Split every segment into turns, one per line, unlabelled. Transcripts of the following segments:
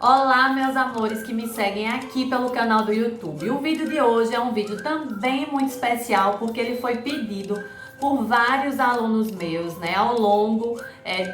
Olá, meus amores que me seguem aqui pelo canal do YouTube. O vídeo de hoje é um vídeo também muito especial porque ele foi pedido por vários alunos meus, né, ao longo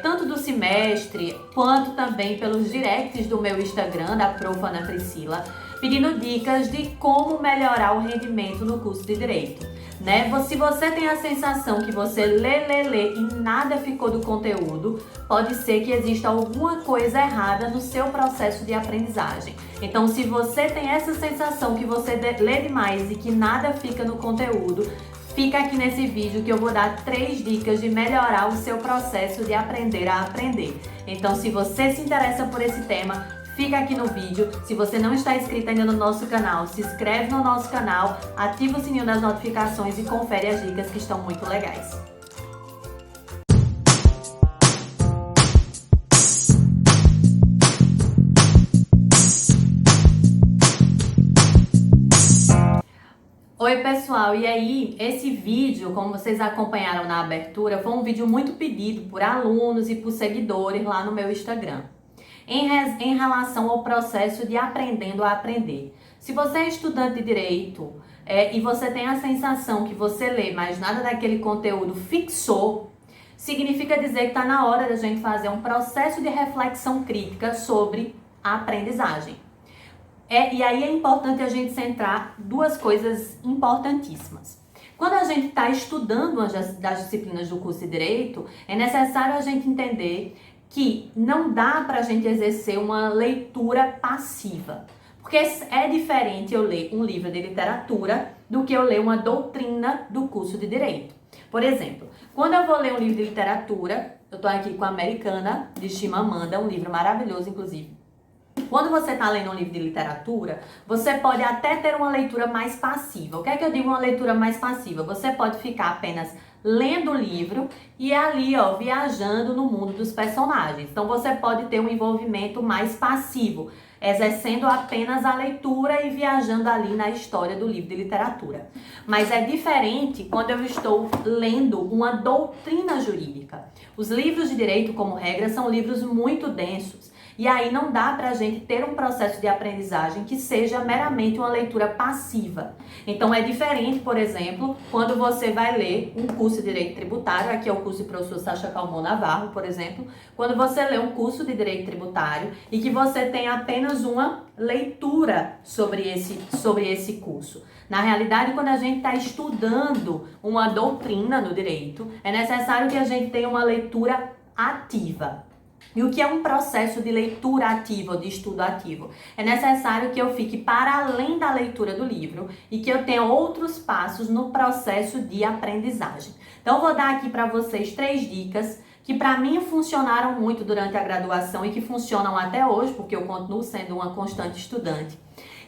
tanto do semestre quanto também pelos directs do meu Instagram, da Prof. Ana Priscila, pedindo dicas de como melhorar o rendimento no curso de Direito. Né? Se você tem a sensação que você lê e nada ficou do conteúdo, pode ser que exista alguma coisa errada no seu processo de aprendizagem. Então, se você tem essa sensação que você lê demais e que nada fica no conteúdo, fica aqui nesse vídeo que eu vou dar 3 dicas de melhorar o seu processo de aprender a aprender. Então, se você se interessa por esse tema, fica aqui no vídeo. Se você não está inscrito ainda no nosso canal, se inscreve no nosso canal, ativa o sininho das notificações e confere as dicas que estão muito legais. Oi pessoal, e aí, esse vídeo, como vocês acompanharam na abertura, foi um vídeo muito pedido por alunos e por seguidores lá no meu Instagram. Em relação ao processo de aprendendo a aprender. Se você é estudante de Direito e você tem a sensação que você lê, mas nada daquele conteúdo fixou, significa dizer que está na hora da gente fazer um processo de reflexão crítica sobre a aprendizagem. E aí é importante a gente centrar duas coisas importantíssimas. Quando a gente está estudando uma das disciplinas do curso de Direito, é necessário a gente entender que não dá para a gente exercer uma leitura passiva. Porque é diferente eu ler um livro de literatura do que eu ler uma doutrina do curso de Direito. Por exemplo, quando eu vou ler um livro de literatura, eu estou aqui com a Americana, de Chimamanda, um livro maravilhoso, inclusive. Quando você está lendo um livro de literatura, você pode até ter uma leitura mais passiva. O que é que eu digo uma leitura mais passiva? Você pode ficar apenas lendo o livro e ali, viajando no mundo dos personagens. Então, você pode ter um envolvimento mais passivo, exercendo apenas a leitura e viajando ali na história do livro de literatura. Mas é diferente quando eu estou lendo uma doutrina jurídica. Os livros de direito, como regra, são livros muito densos. E aí não dá pra gente ter um processo de aprendizagem que seja meramente uma leitura passiva. Então é diferente, por exemplo, quando você vai ler um curso de Direito Tributário, aqui é o curso de professor Sacha Calmon Navarro, por exemplo, quando você lê um curso de Direito Tributário e que você tem apenas uma leitura sobre esse curso. Na realidade, quando a gente está estudando uma doutrina no direito, é necessário que a gente tenha uma leitura ativa. E o que é um processo de leitura ativa ou de estudo ativo? É necessário que eu fique para além da leitura do livro e que eu tenha outros passos no processo de aprendizagem. Então, vou dar aqui para vocês 3 dicas que para mim funcionaram muito durante a graduação e que funcionam até hoje, porque eu continuo sendo uma constante estudante.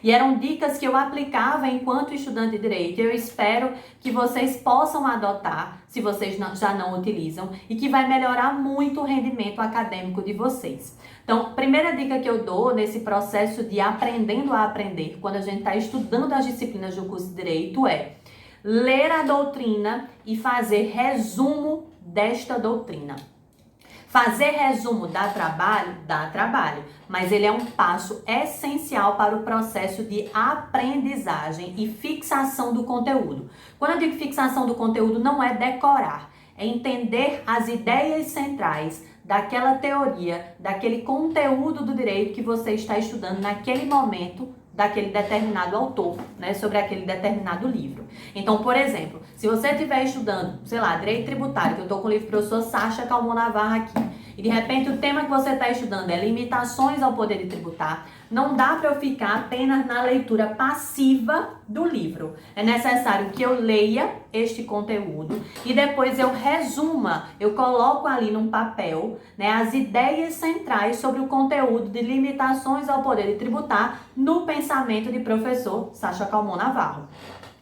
E eram dicas que eu aplicava enquanto estudante de Direito. Eu espero que vocês possam adotar, se vocês já não utilizam, e que vai melhorar muito o rendimento acadêmico de vocês. Então, primeira dica que eu dou nesse processo de aprendendo a aprender, quando a gente está estudando as disciplinas do curso de Direito, é ler a doutrina e fazer resumo desta doutrina. Fazer resumo dá trabalho, mas ele é um passo essencial para o processo de aprendizagem e fixação do conteúdo. Quando eu digo fixação do conteúdo, não é decorar, é entender as ideias centrais daquela teoria, daquele conteúdo do direito que você está estudando naquele momento, daquele determinado autor, né, sobre aquele determinado livro. Então, por exemplo, se você estiver estudando, sei lá, Direito Tributário, que eu estou com o livro do professor Sacha Calmon Navarro aqui, e de repente o tema que você está estudando é limitações ao poder de tributar, não dá para eu ficar apenas na leitura passiva do livro. É necessário que eu leia este conteúdo e depois eu resuma, eu coloco ali num papel, né, as ideias centrais sobre o conteúdo de limitações ao poder de tributar no pensamento de professor Sacha Calmon Navarro.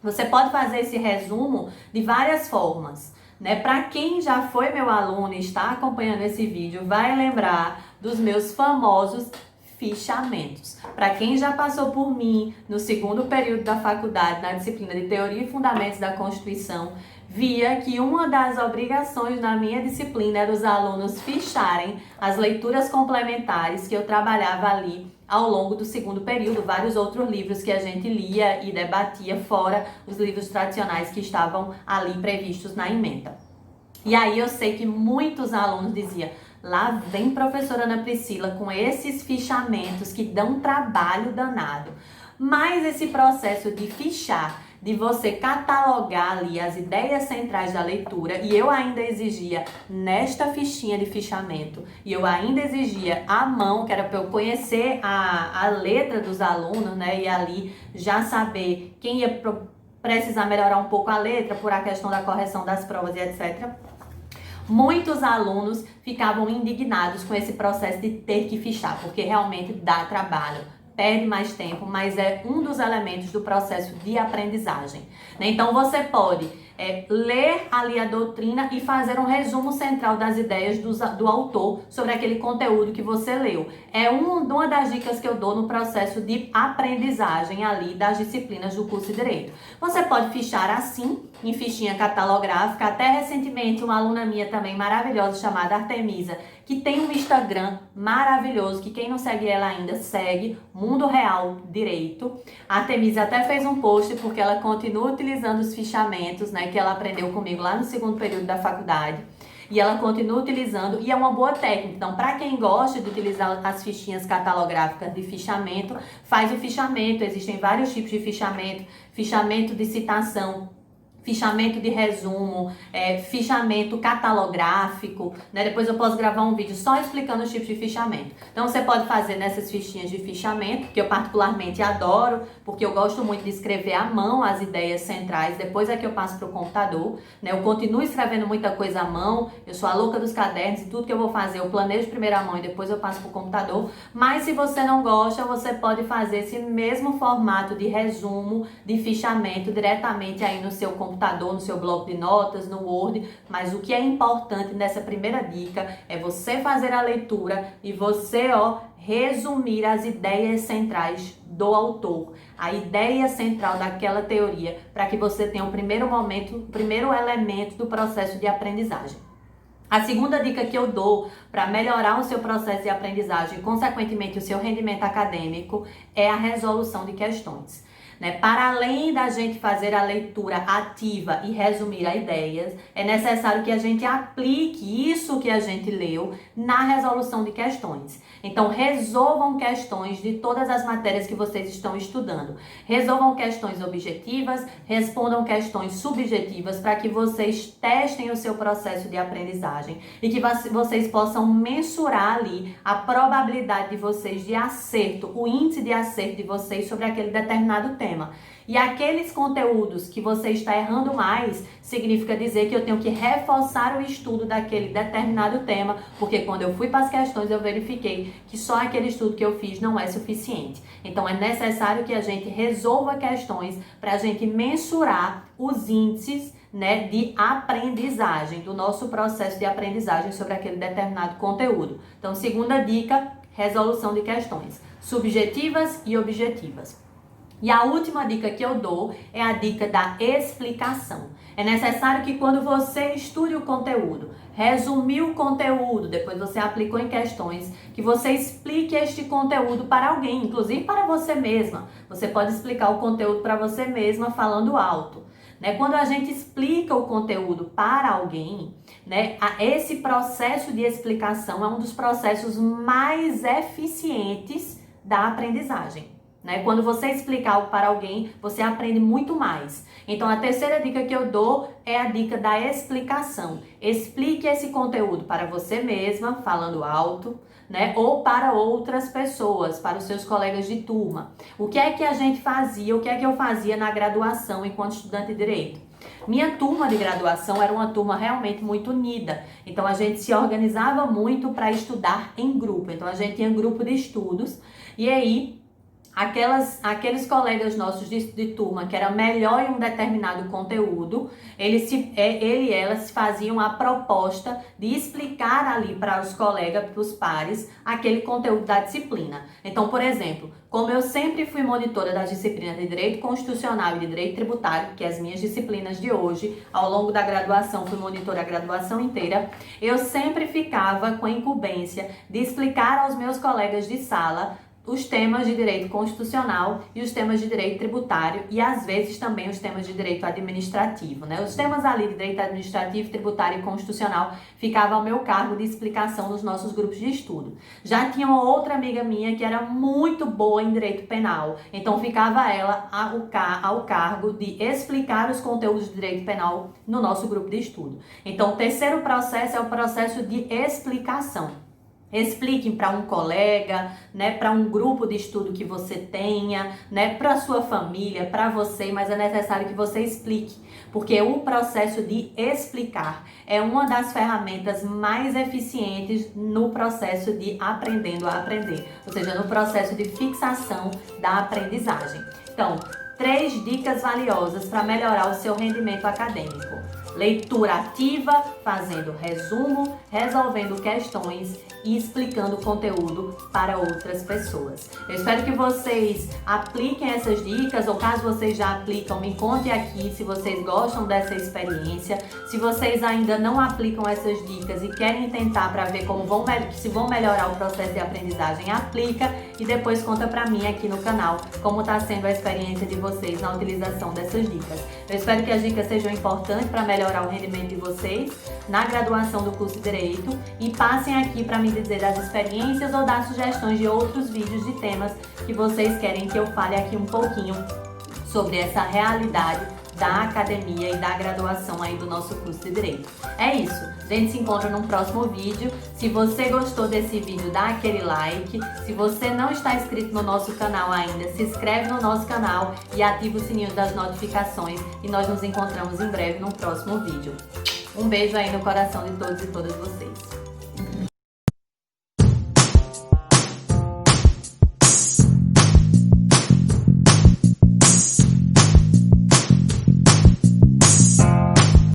Você pode fazer esse resumo de várias formas. Para quem já foi meu aluno e está acompanhando esse vídeo, vai lembrar dos meus famosos fichamentos. Para quem já passou por mim no segundo período da faculdade, na disciplina de Teoria e Fundamentos da Constituição, via que uma das obrigações da minha disciplina era os alunos ficharem as leituras complementares que eu trabalhava ali ao longo do segundo período, vários outros livros que a gente lia e debatia, fora os livros tradicionais que estavam ali previstos na ementa. E aí eu sei que muitos alunos diziam: lá vem professora Ana Priscila com esses fichamentos que dão trabalho danado. Mas esse processo de fichar, de você catalogar ali as ideias centrais da leitura, e eu ainda exigia nesta fichinha de fichamento, e eu ainda exigia à mão, que era para eu conhecer a letra dos alunos, né, e ali já saber quem ia precisar melhorar um pouco a letra por a questão da correção das provas e etc. Muitos alunos ficavam indignados com esse processo de ter que fichar, porque realmente dá trabalho, perde mais tempo, mas é um dos elementos do processo de aprendizagem. Então você pode ler ali a doutrina e fazer um resumo central das ideias do autor sobre aquele conteúdo que você leu. É uma das dicas que eu dou no processo de aprendizagem ali das disciplinas do curso de Direito. Você pode fichar assim, em fichinha catalográfica. Até recentemente uma aluna minha também maravilhosa chamada Artemisa, que tem um Instagram maravilhoso, que quem não segue ela ainda segue, Mundo Real Direito. A Artemisa até fez um post porque ela continua utilizando os fichamentos, né, que ela aprendeu comigo lá no segundo período da faculdade. E ela continua utilizando, e é uma boa técnica. Então, para quem gosta de utilizar as fichinhas catalográficas de fichamento, faz o fichamento. Existem vários tipos de fichamento: fichamento de citação, fichamento de resumo, fichamento catalográfico, né? Depois eu posso gravar um vídeo só explicando os tipos de fichamento. Então você pode fazer nessas fichinhas de fichamento, que eu particularmente adoro, porque eu gosto muito de escrever à mão as ideias centrais, depois é que eu passo para o computador, né? Eu continuo escrevendo muita coisa à mão, eu sou a louca dos cadernos, e tudo que eu vou fazer eu planejo primeiro à mão e depois eu passo para o computador. Mas se você não gosta, você pode fazer esse mesmo formato de resumo, de fichamento diretamente aí no seu computador, no seu bloco de notas, no Word. Mas o que é importante nessa primeira dica é você fazer a leitura e você, resumir as ideias centrais do autor, a ideia central daquela teoria, para que você tenha o primeiro momento, o primeiro elemento do processo de aprendizagem. A segunda dica que eu dou para melhorar o seu processo de aprendizagem e, consequentemente, o seu rendimento acadêmico é a resolução de questões. Para além da gente fazer a leitura ativa e resumir as ideias, é necessário que a gente aplique isso que a gente leu na resolução de questões. Então, resolvam questões de todas as matérias que vocês estão estudando. Resolvam questões objetivas, respondam questões subjetivas, para que vocês testem o seu processo de aprendizagem e que vocês possam mensurar ali a probabilidade de vocês de acerto, o índice de acerto de vocês sobre aquele determinado tema. E aqueles conteúdos que você está errando mais, significa dizer que eu tenho que reforçar o estudo daquele determinado tema, porque quando eu fui para as questões eu verifiquei que só aquele estudo que eu fiz não é suficiente. Então é necessário que a gente resolva questões para a gente mensurar os índices, de aprendizagem, do nosso processo de aprendizagem sobre aquele determinado conteúdo. Então, segunda dica, resolução de questões subjetivas e objetivas. E a última dica que eu dou é a dica da explicação. É necessário que quando você estude o conteúdo, resumiu o conteúdo, depois você aplicou em questões, que você explique este conteúdo para alguém, inclusive para você mesma. Você pode explicar o conteúdo para você mesma falando alto. Quando a gente explica o conteúdo para alguém, esse processo de explicação é um dos processos mais eficientes da aprendizagem. Quando você explica algo para alguém, você aprende muito mais. Então, a terceira dica que eu dou é a dica da explicação. Explique esse conteúdo para você mesma, falando alto, ou para outras pessoas, para os seus colegas de turma. O que é que a gente fazia, o que é que eu fazia na graduação enquanto estudante de Direito? Minha turma de graduação era uma turma realmente muito unida. Então, a gente se organizava muito para estudar em grupo. Então, a gente tinha um grupo de estudos e aí aqueles colegas nossos de turma que era melhor em um determinado conteúdo, ele e elas faziam a proposta de explicar ali para os colegas, para os pares, aquele conteúdo da disciplina. Então, por exemplo, como eu sempre fui monitora das disciplinas de Direito Constitucional e de Direito Tributário, que é as minhas disciplinas de hoje, ao longo da graduação, fui monitora a graduação inteira, eu sempre ficava com a incumbência de explicar aos meus colegas de sala os temas de direito constitucional e os temas de direito tributário e às vezes também os temas de direito administrativo, né? Os temas ali de direito administrativo, tributário e constitucional ficavam ao meu cargo de explicação nos nossos grupos de estudo. Já tinha uma outra amiga minha que era muito boa em direito penal, então ficava ela ao cargo de explicar os conteúdos de direito penal no nosso grupo de estudo. Então, o terceiro processo é o processo de explicação. Expliquem para um colega, né, para um grupo de estudo que você tenha, né, para sua família, para você, mas é necessário que você explique, porque o processo de explicar é uma das ferramentas mais eficientes no processo de aprendendo a aprender, ou seja, no processo de fixação da aprendizagem. Então, 3 dicas valiosas para melhorar o seu rendimento acadêmico. Leitura ativa, fazendo resumo, resolvendo questões e explicando o conteúdo para outras pessoas. Eu espero que vocês apliquem essas dicas, ou caso vocês já aplicam, me contem aqui se vocês gostam dessa experiência. Se vocês ainda não aplicam essas dicas e querem tentar para ver se vão melhorar o processo de aprendizagem, aplica e depois conta para mim aqui no canal como está sendo a experiência de vocês na utilização dessas dicas. Eu espero que as dicas sejam importantes para melhorar o rendimento de vocês na graduação do curso de Direito e passem aqui para me dizer das experiências ou das sugestões de outros vídeos de temas que vocês querem que eu fale aqui um pouquinho sobre essa realidade da academia e da graduação aí do nosso curso de Direito. É isso, a gente se encontra num próximo vídeo. Se você gostou desse vídeo, dá aquele like. Se você não está inscrito no nosso canal ainda, se inscreve no nosso canal e ativa o sininho das notificações e nós nos encontramos em breve num próximo vídeo. Um beijo aí no coração de todos e todas vocês.